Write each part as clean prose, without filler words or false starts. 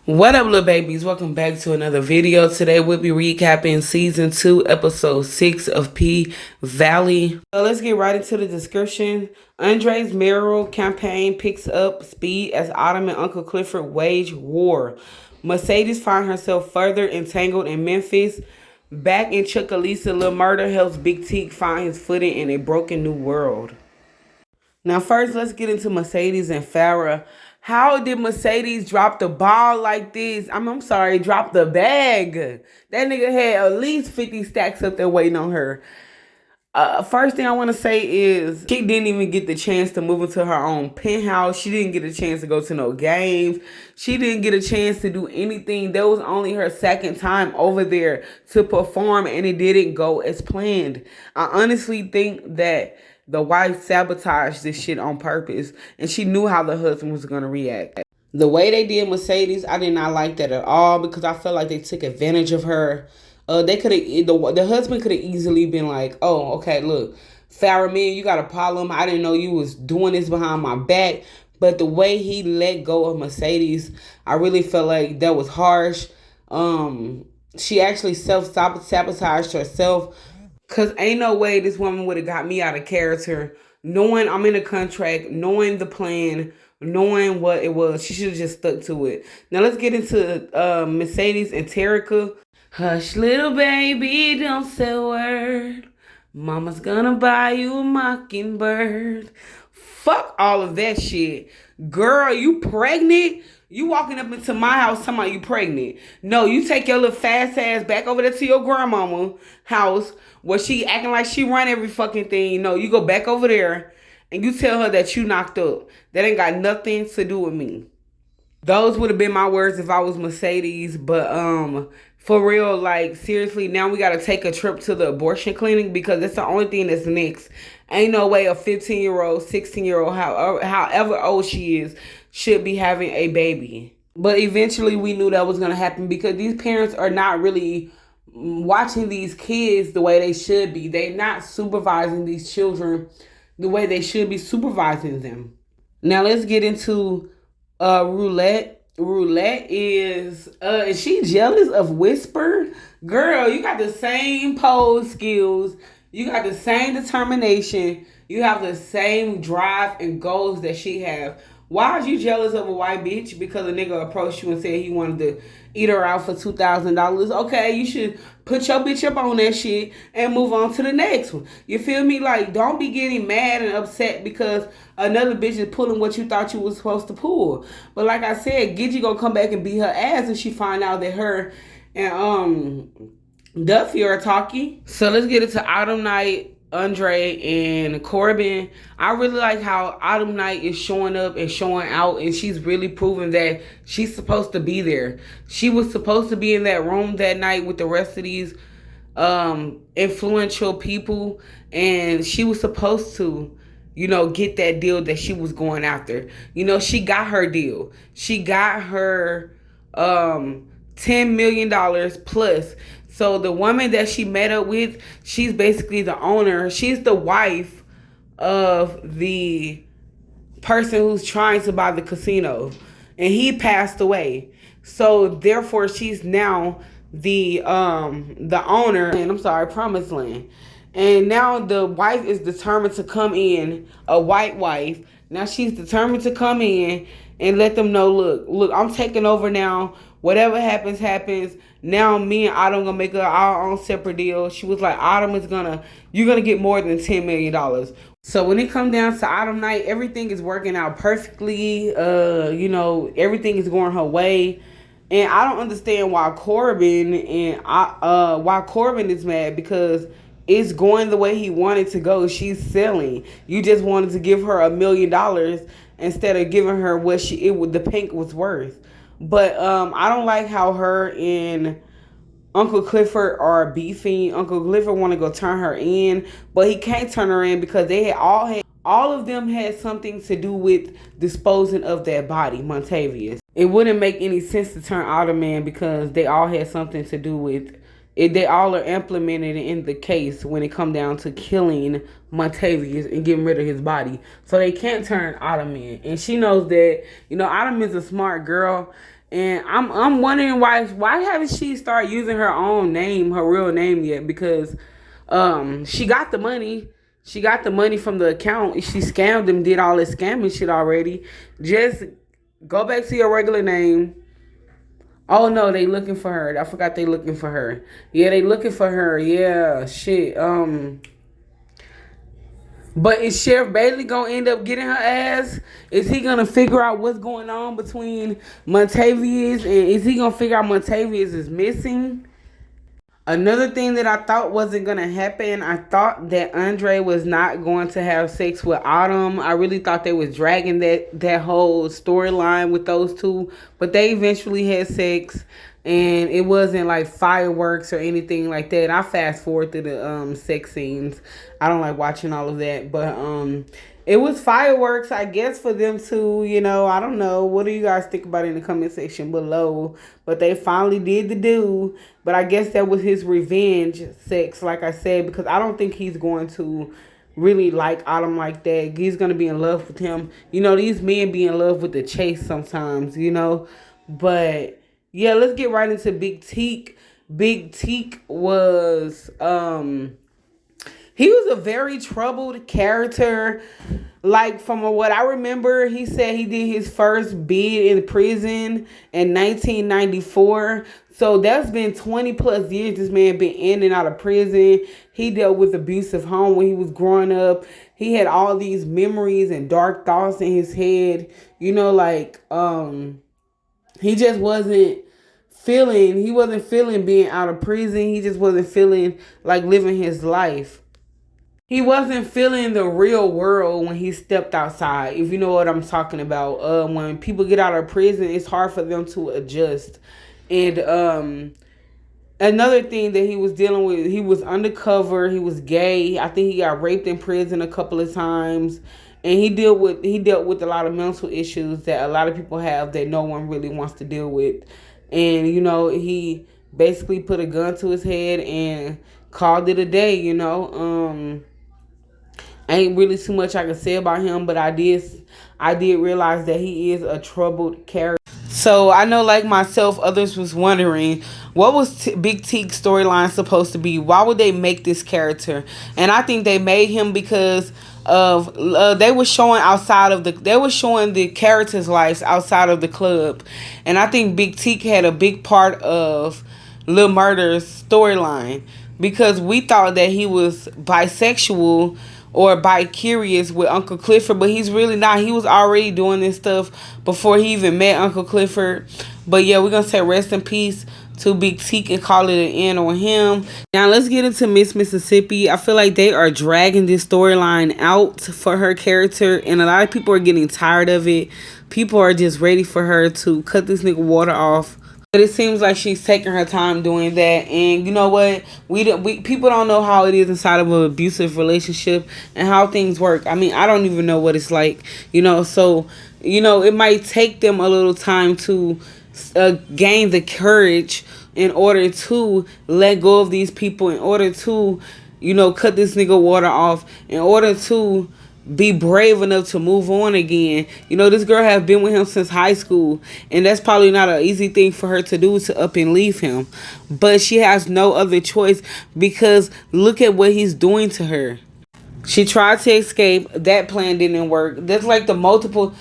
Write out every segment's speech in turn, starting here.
What up, little babies? Welcome back to another video. Today we'll be recapping season 2, episode 6 of P Valley. So let's get right into the description. Andre's mayoral campaign picks up speed as Autumn and Uncle Clifford wage war. Mercedes finds herself further entangled in Memphis. Back in Chucalissa, Lil Murda helps Big Teak find his footing in a broken new world. Now, first, let's get into Mercedes and Farrah. How did Mercedes drop the ball like this? I'm sorry, drop the bag. That nigga had at least 50 stacks up there waiting on her. First thing I want to say is she didn't even get the chance to move into her own penthouse. She didn't get a chance to go to no games. She didn't get a chance to do anything. That was only her second time over there to perform, and it didn't go as planned. I honestly think that the wife sabotaged this shit on purpose, and she knew how the husband was going to react. The way they did Mercedes, I did not like that at all because I felt like they took advantage of her. They could have the husband could have easily been like, "Oh, okay, look, Farrah, man, you got a problem. I didn't know you was doing this behind my back." But the way he let go of Mercedes, I really felt like that was harsh. She actually self-sabotaged herself. Cause ain't no way this woman would have got me out of character, knowing I'm in a contract, knowing the plan, knowing what it was. She should have just stuck to it. Now let's get into Mercedes and Terica. Hush, little baby, don't say a word. Mama's gonna buy you a mockingbird. Fuck all of that shit. Girl, you pregnant? You walking up into my house talking about you pregnant. No, you take your little fast ass back over there to your grandmama house where she acting like she run every fucking thing. No, you go back over there and you tell her that you knocked up. That ain't got nothing to do with me. Those would have been my words if I was Mercedes. But for real, like seriously, now we gotta take a trip to the abortion clinic because that's the only thing that's next. Ain't no way a 15-year-old, 16-year-old, however old she is, should be having a baby. But eventually we knew that was gonna happen because these parents are not really watching these kids the way they should be. They're not supervising these children the way they should be supervising them. Now let's get into Roulette. Roulette is she jealous of Whisper? Girl, you got the same pose skills. You got the same determination. You have the same drive and goals that she have. Why are you jealous of a white bitch? Because a nigga approached you and said he wanted to eat her out for $2,000. Okay, you should put your bitch up on that shit and move on to the next one. You feel me? Like, don't be getting mad and upset because another bitch is pulling what you thought you was supposed to pull. But like I said, Gidget gonna come back and beat her ass if she find out that her and Duffy are talking. So let's get into Autumn Night, Andre, and Corbin. I really like how Autumn Night is showing up and showing out, and she's really proving that she's supposed to be there. She was supposed to be in that room that night with the rest of these influential people, and she was supposed to, get that deal that she was going after. She got her deal. She got her $10 million plus. So the woman that she met up with, she's basically the owner. She's the wife of the person who's trying to buy the casino. And he passed away. So therefore she's now the owner, and Promised Land. And now the wife is determined to come in, a white wife. Now she's determined to come in and let them know, look, I'm taking over now. Whatever happens, happens. Now me and Autumn gonna make our own separate deal. She was like, Autumn you're gonna get more than $10 million. So when it comes down to Autumn Night, everything is working out perfectly. Everything is going her way. And I don't understand why Corbin is mad, because it's going the way he wanted to go. She's selling. You just wanted to give her $1 million instead of giving her what the pink was worth. But I don't like how her and Uncle Clifford are beefing. Uncle Clifford want to go turn her in, but he can't turn her in because all of them had something to do with disposing of that body, Montavious. It wouldn't make any sense to turn Autumn in because they all had something to do with it. They all are implemented in the case when it come down to killing Montavious and getting rid of his body. So they can't turn Autumn in. And she knows that, Autumn is a smart girl. And I'm wondering why haven't she started using her own name, her real name yet? Because she got the money. She got the money from the account. She scammed them, did all this scamming shit already. Just go back to your regular name. Oh no, they looking for her. I forgot they looking for her. Yeah, they looking for her. Yeah, shit. But is Sheriff Bailey gonna end up getting her ass? Is he gonna figure out what's going on between Montavious, and is he gonna figure out Montavious is missing? Another thing that I thought wasn't gonna happen, I thought that Andre was not going to have sex with Autumn. I really thought they was dragging that whole storyline with those two, but they eventually had sex, and it wasn't like fireworks or anything like that. I fast forward through the sex scenes. I don't like watching all of that, but it was fireworks, I guess, for them to, I don't know. What do you guys think about it in the comment section below? But they finally did the do. But I guess that was his revenge sex, like I said, because I don't think he's going to really like Autumn like that. He's going to be in love with him. These men be in love with the chase sometimes, But, yeah, let's get right into Big Teak. Big Teak was... he was a very troubled character. Like, from what I remember, he said he did his first bid in prison in 1994. So that's been 20 plus years this man been in and out of prison. He dealt with abusive home when he was growing up. He had all these memories and dark thoughts in his head. He just wasn't feeling being out of prison. He just wasn't feeling like living his life. He wasn't feeling the real world when he stepped outside, if you know what I'm talking about. When people get out of prison, it's hard for them to adjust. And another thing that he was dealing with, he was undercover, he was gay. I think he got raped in prison a couple of times. And he dealt with a lot of mental issues that a lot of people have that no one really wants to deal with. And, he basically put a gun to his head and called it a day, Ain't really too much I can say about him, but I did realize that he is a troubled character. So I know, like myself, others was wondering, what was Big Teak's storyline supposed to be? Why would they make this character? And I think they made him because of they were showing the characters' lives outside of the club, and I think Big Teak had a big part of Lil Murder's storyline because we thought that he was bisexual or bi-curious with Uncle Clifford, but he's really not. He was already doing this stuff before he even met Uncle Clifford. But yeah, we're going to say rest in peace to Big Teak and call it an end on him. Now let's get into Miss Mississippi. I feel like they are dragging this storyline out for her character, and a lot of people are getting tired of it. People are just ready for her to cut this nigga water off. But it seems like she's taking her time doing that. And you know what? We people don't know how it is inside of an abusive relationship and how things work. I mean, I don't even know what it's like, So, it might take them a little time to gain the courage in order to let go of these people, in order to, cut this nigga water off, in order to be brave enough to move on again. This girl has been with him since high school, and that's probably not an easy thing for her to do, to up and leave him. But she has no other choice because look at what he's doing to her. She tried to escape. That plan didn't work. That's multiple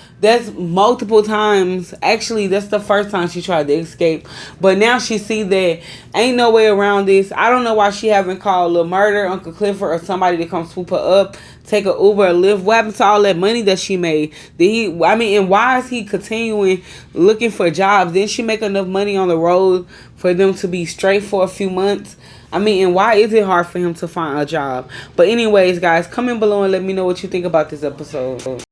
times. Actually, that's the first time she tried to escape. But now she see that ain't no way around this. I don't know why she haven't called Lil Murder, Uncle Clifford, or somebody to come swoop her up, take a Uber or Lyft. What happened to all that money that she made? And why is he continuing looking for jobs? Didn't she make enough money on the road for them to be straight for a few months? And why is it hard for him to find a job? But anyways, guys, comment below and let me know what you think about this episode.